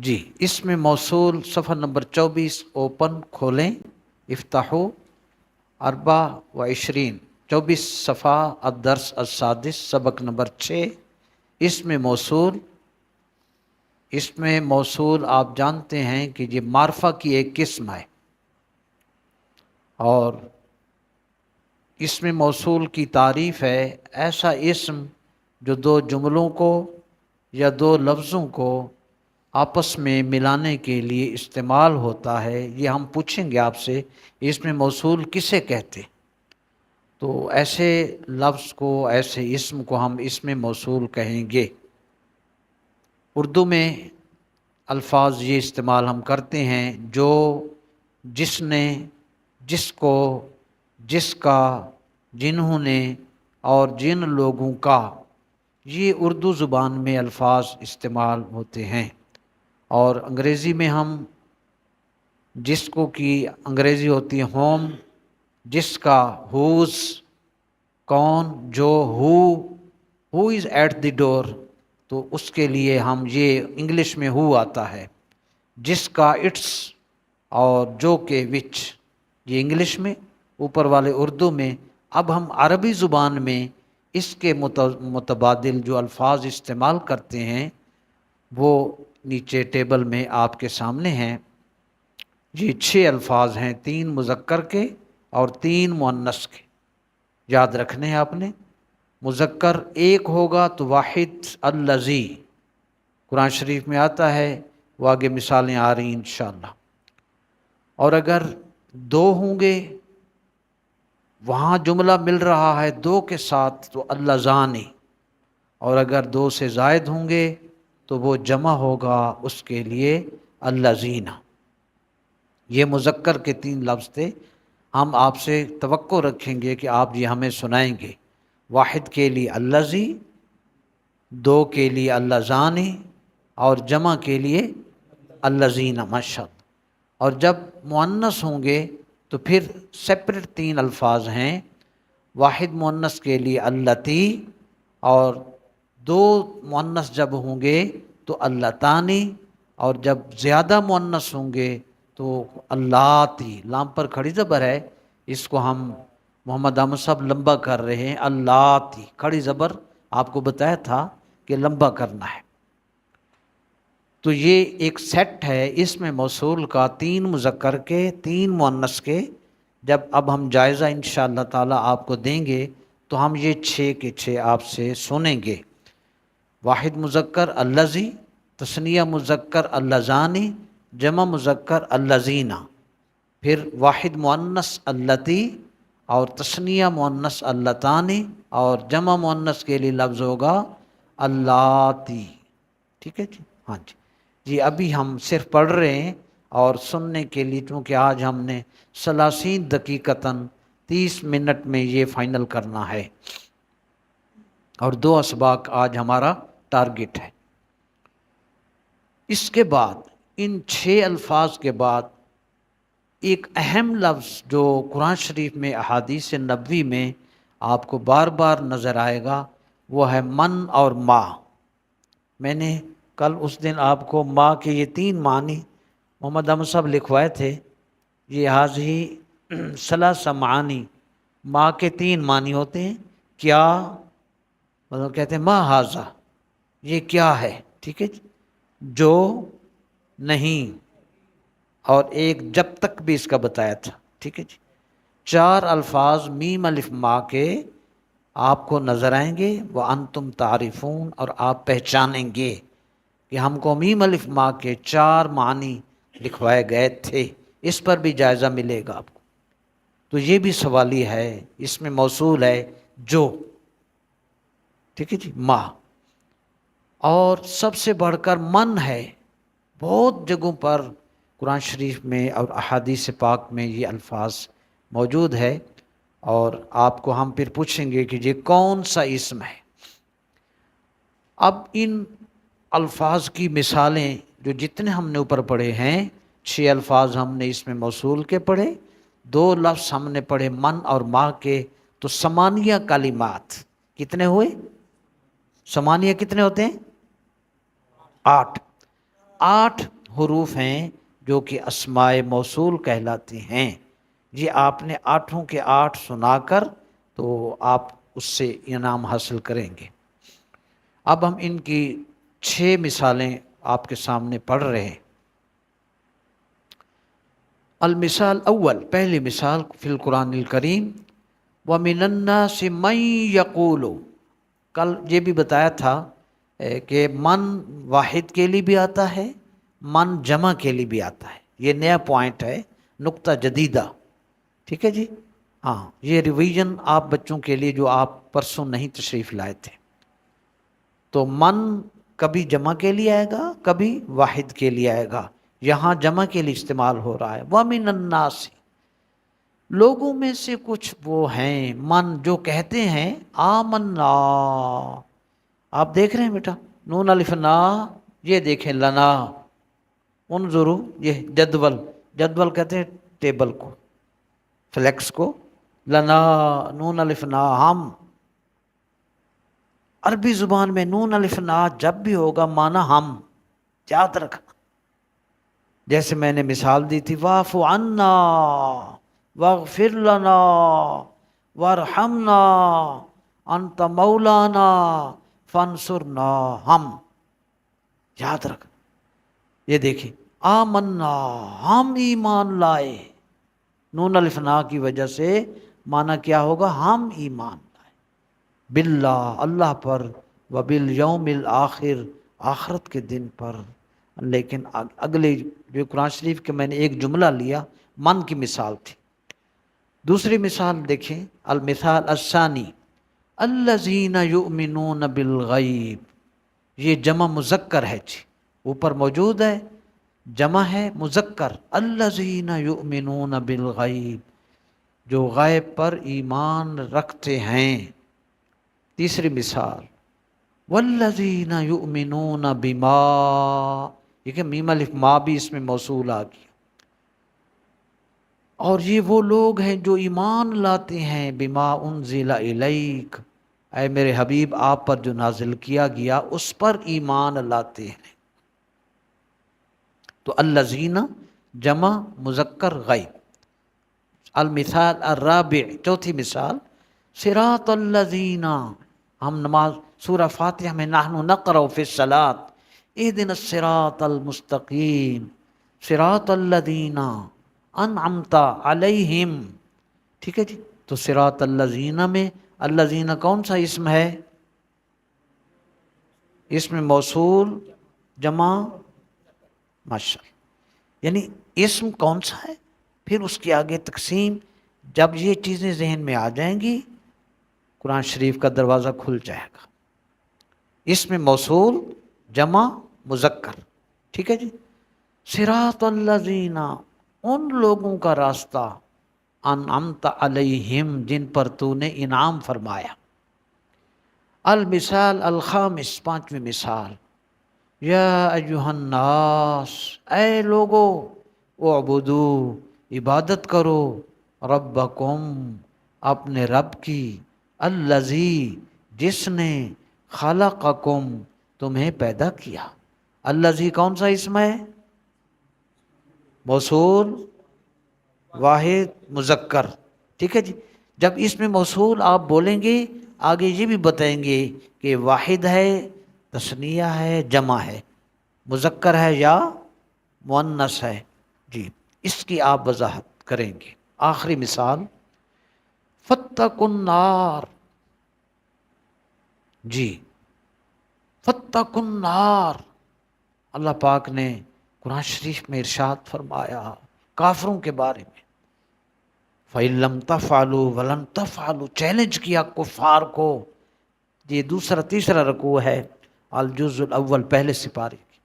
جی اسم موصول صفحہ نمبر 24 اوپن کھولیں، افتحوا 24 24 صفحہ الدرس السادس سبق نمبر 6 اسم موصول۔ اسم موصول آپ جانتے ہیں کہ یہ معرفہ کی ایک قسم ہے، اور اسم موصول کی تعریف ہے ایسا اسم جو دو جملوں کو یا دو لفظوں کو آپس میں ملانے کے لیے استعمال ہوتا ہے۔ یہ ہم پوچھیں گے آپ سے اسم موصول کسے کہتے، تو ایسے لفظ کو، ایسے اسم کو ہم اسم موصول کہیں گے۔ اردو میں الفاظ یہ استعمال ہم کرتے ہیں جو، جس نے، جس کو، جس کا، جنہوں نے اور جن لوگوں کا، یہ اردو زبان میں الفاظ استعمال ہوتے ہیں۔ اور انگریزی میں ہم جس کو کی انگریزی ہوتی ہے ہوم، جس کا ہوز، کون، جو، ہو از ایٹ دی ڈور، تو اس کے لیے ہم یہ انگلش میں ہو آتا ہے، جس کا اٹس، اور جو کے وچ، یہ انگلش میں، اوپر والے اردو میں۔ اب ہم عربی زبان میں اس کے متبادل جو الفاظ استعمال کرتے ہیں وہ نیچے ٹیبل میں آپ کے سامنے ہیں۔ یہ 6 الفاظ ہیں، 3 مذکر کے اور 3 مؤنث کے، یاد رکھنے ہیں آپ نے۔ مذکر ایک ہوگا تو واحد الذی، قرآن شریف میں آتا ہے، وہ آگے مثالیں آ رہی ہیں انشاءاللہ۔ اور اگر 2 ہوں گے، وہاں جملہ مل رہا ہے 2 کے ساتھ تو اللذانی، اور اگر 2 سے زائد ہوں گے تو وہ جمع ہوگا اس کے لیے اللذین۔ یہ مذکر کے 3 لفظ تھے۔ ہم آپ سے توقع رکھیں گے کہ آپ یہ ہمیں سنائیں گے۔ واحد کے لیے اللذی، 2 کے لیے اللذانی، اور جمع کے لیے اللذین، ماشاءاللہ۔ اور جب مؤنث ہوں گے تو پھر سپریٹ 3 الفاظ ہیں۔ واحد مؤنث کے لیے اللتی، اور 2 مؤنث جب ہوں گے تو اللتانی، اور جب زیادہ مؤنث ہوں گے تو اللاتی، لام پر کھڑی زبر ہے، اس کو ہم محمد احمد صاحب لمبا کر رہے ہیں، اللاتی کھڑی زبر آپ کو بتایا تھا کہ لمبا کرنا ہے۔ تو یہ ایک سیٹ ہے اسم موصول کا، 3 مذکر کے، 3 مؤنث کے۔ جب اب ہم جائزہ انشاءاللہ تعالی آپ کو دیں گے تو ہم یہ 6 کے 6 آپ سے سنیں گے۔ واحد مذکر اللذی، تثنیہ مذکر اللذانی، جمع مذکر اللذین، پھر واحد مؤنث اللتی، اور تثنیہ مؤنث اللتانی، اور جمع مؤنث کے لیے لفظ ہوگا اللاتی۔ ٹھیک ہے جی، ہاں جی جی۔ ابھی ہم صرف پڑھ رہے ہیں اور سننے کے لیے، چونکہ آج ہم نے 30 دقیقتاً 30 منٹ میں یہ فائنل کرنا ہے، اور 2 اسباق آج ہمارا ٹارگٹ ہے۔ اس کے بعد ان 6 الفاظ کے بعد ایک اہم لفظ جو قرآن شریف میں، احادیث نبوی میں آپ کو بار بار نظر آئے گا، وہ ہے من اور ما۔ میں نے کل اس دن آپ کو ما کے یہ 3 معنی محمد احمد صاحب لکھوائے تھے، یہ حاضی ثلاث معانی، ما کے 3 معنی ہوتے ہیں۔ کیا، مطلب کہتے ہیں ما حاضہ، یہ کیا ہے، ٹھیک ہے جی، جو، نہیں، اور ایک جب تک بھی اس کا بتایا تھا، ٹھیک ہے جی۔ 4 الفاظ میم الف ما کے آپ کو نظر آئیں گے، وَأَنْتُمْ تعرفون، اور آپ پہچانیں گے کہ ہم کو میم الف ما کے 4 معنی لکھوائے گئے تھے۔ اس پر بھی جائزہ ملے گا آپ کو۔ تو یہ بھی سوالی ہے، اس میں موصول ہے جو، ٹھیک ہے جی، ما۔ اور سب سے بڑھ کر من ہے، بہت جگہوں پر قرآن شریف میں اور احادیث پاک میں یہ الفاظ موجود ہے، اور آپ کو ہم پھر پوچھیں گے کہ یہ کون سا اسم ہے۔ اب ان الفاظ کی مثالیں جو جتنے ہم نے اوپر پڑھے ہیں، 6 الفاظ ہم نے اس میں موصول کے پڑھے، 2 لفظ ہم نے پڑھے من اور ما کے، تو 8 کلمات کتنے ہوئے؟ 8 کتنے ہوتے ہیں؟ 8۔ 8 حروف ہیں جو کہ اسماء موصول کہلاتی ہیں. یہ آپ نے 8 کے 8 سنا کر تو آپ اس سے انعام حاصل کریں گے. اب ہم ان کی 6 مثالیں آپ کے سامنے پڑھ رہے ہیں. المثال اول، پہلی مثال فی القرآن الکریم، وَمِنَ النَّاسِ مَن يَقُولُ. کل یہ بھی بتایا تھا کہ من واحد کے لیے بھی آتا ہے، من جمع کے لیے بھی آتا ہے. یہ نیا پوائنٹ ہے، نقطہ جدیدہ. ٹھیک ہے جی. ہاں، یہ ریویژن آپ بچوں کے لیے جو آپ پرسوں نہیں تشریف لائے تھے. تو من کبھی جمع کے لیے آئے گا، کبھی واحد کے لیے آئے گا. یہاں جمع کے لیے استعمال ہو رہا ہے. وَمِنَ النَّاسِ، لوگوں میں سے کچھ وہ ہیں من جو کہتے ہیں آمنا. آپ دیکھ رہے ہیں بیٹا نون الف نا، یہ دیکھیں لنا. انظروا، یہ جدول کہتے ہیں ٹیبل کو، فلیکس کو. لنا نون الف نا، ہم. عربی زبان میں نون الف نا جب بھی ہوگا معنی ہم، یاد رکھنا. جیسے میں نے مثال دی تھی، واعف عنا واغفر لنا وارحمنا انت مولانا فانصرنا. ہم، یاد رکھ. یہ دیکھیں آمنا، ہم ایمان لائے. نون الف نا کی وجہ سے معنی کیا ہوگا؟ ہم ایمان لائے. باللہ، اللہ پر. وبالیوم الآخر، آخرت کے دن پر. لیکن اگلے جو قرآن شریف کے میں نے ایک جملہ لیا، من کی مثال تھی. دوسری مثال دیکھیں، المثال الثانی، الذین یؤمنون بالغیب. یہ جمع مذکر ہے جی، اوپر موجود ہے، جمع ہے مذکر. الذین یؤمنون بالغیب، جو غیب پر ایمان رکھتے ہیں. تیسری مثال، والذین یؤمنون بما. یہ کہ میم الف ما بھی اس میں موصول آ گیا. اور یہ وہ لوگ ہیں جو ایمان لاتے ہیں بما انزل الیک، اے میرے حبیب آپ پر جو نازل کیا گیا اس پر ایمان لاتے ہیں. تو الذین جمع مذکر غیب. المثال الرابع، چوتھی مثال، صراط الذین. ہم نماز سورہ فاتحہ میں نحن نقرأ فی الصلاۃ اہدنا الصراط المستقیم صراط الذین انعمت علیہم. ٹھیک ہے جی. تو صراط الذین میں الذین کون سا اسم ہے؟ اسم موصول جمع. ماشاءاللہ. یعنی اسم کون سا ہے، پھر اس کی آگے تقسیم. جب یہ چیزیں ذہن میں آ جائیں گی قرآن شریف کا دروازہ کھل جائے گا. اسم موصول جمع مذکر. ٹھیک ہے جی. صراط الذین، ان لوگوں کا راستہ، انعمت علیہم، جن پر تو نے انعام فرمایا. المثال الخامس، پانچویں مثال، یا ایہا الناس، اے لوگو، اعبدو، عبادت کرو، ربکم، اپنے رب کی، الذی، جس نے، خلقکم، تمہیں پیدا کیا. الذی کون سا اسم ہے؟ موصول واحد مذکر. ٹھیک ہے جی. جب اس میں موصول آپ بولیں گے آگے یہ بھی بتائیں گے کہ واحد ہے، تثنیہ ہے، جمع ہے، مذکر ہے یا مؤنث ہے. جی، اس کی آپ وضاحت کریں گے. آخری مثال، فاتقوا النار. جی، فاتقوا النار، اللہ پاک نے قرآن شریف میں ارشاد فرمایا کافروں کے بارے میں. فَإِن لَمْ تَفْعَلُوا وَلَن تَفْعَلُوا، چیلنج کیا کفار کو. یہ تیسرا رکوع ہے الجزء الاول، پہلے سپارے کی.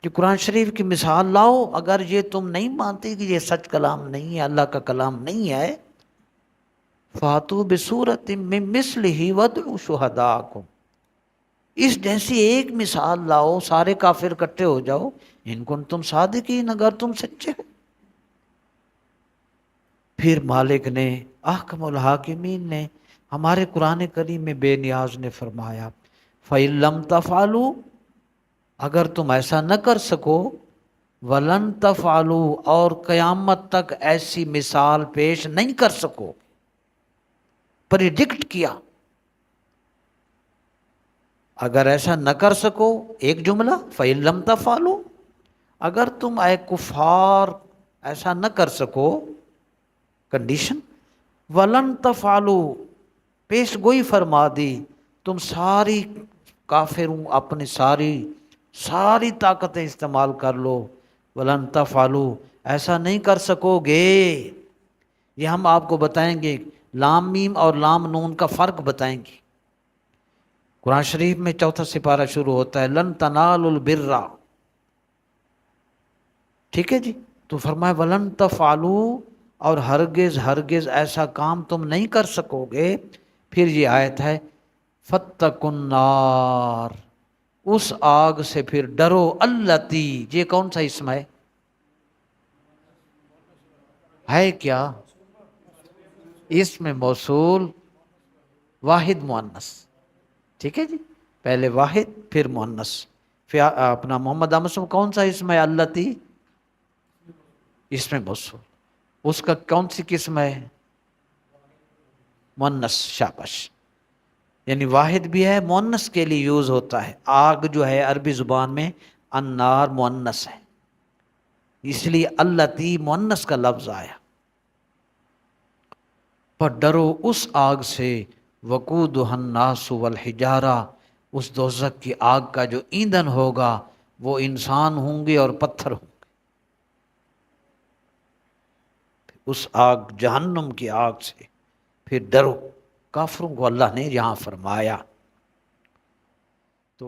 کہ قرآن شریف کی مثال لاؤ، اگر یہ تم نہیں مانتے کہ یہ سچ کلام نہیں ہے، اللہ کا کلام نہیں ہے، فَأْتُوا بِسُورَةٍ مِّن مِّثْلِهِ وَادْعُوا شُهَدَاءَكُمْ، اس جیسی ایک مثال لاؤ، سارے کافر اکٹھے ہو جاؤ، ان کنتم صادقین، اگر تم سچے ہو. پھر مالک نے، احکم الحاکمین نے، ہمارے قرآن کریم میں بے نیاز نے فرمایا، فَإِن لَمْ تَفْعَلُوا، اگر تم ایسا نہ کر سکو، ولن تفعلوا، اور قیامت تک ایسی مثال پیش نہیں کر سکو، پریڈکٹ کیا، اگر ایسا نہ کر سکو، ایک جملہ فَإِن لَمْ تَفْعَلُوا، اگر تم اے کفار ایسا نہ کر سکو، کنڈیشن، وَلَن تَفْعَلُوا، پیش گوئی فرما دی، تم ساری کافروں اپنی ساری طاقتیں استعمال کر لو، وَلَن تَفْعَلُوا، ایسا نہیں کر سکو گے۔ یہ ہم آپ کو بتائیں گے، لام میم اور لام نون کا فرق بتائیں گے۔ قرآن شریف میں چوتھا سپارہ شروع ہوتا ہے لن تنالوا البر، ٹھیک ہے جی، تو فرمایا ولن تفعلوا، اور ہرگز ایسا کام تم نہیں کر سکو گے۔ پھر یہ آیت ہے فاتقوا النار، اس آگ سے پھر ڈرو، التی، یہ کون سا اسم ہے کیا؟ اسم موصول واحد مؤنث، ٹھیک ہے جی، پہلے واحد پھر مؤنث، پھر اپنا محمد امسم کون سا اسم ہے؟ التی، اسم موصول، اس کا کون سی قسم ہے؟ مؤنث، شاباش، یعنی واحد بھی ہے، مؤنث کے لیے یوز ہوتا ہے۔ آگ جو ہے عربی زبان میں النار مؤنث ہے، اس لیے التی مؤنث کا لفظ آیا۔ پر ڈرو اس آگ سے، وقودها الناس والحجارہ، اس دوزخ کی آگ کا جو ایندھن ہوگا وہ انسان ہوں گے اور پتھر ہوں گے۔ اس آگ، جہنم کی آگ سے پھر ڈرو، کافروں کو اللہ نے یہاں فرمایا۔ تو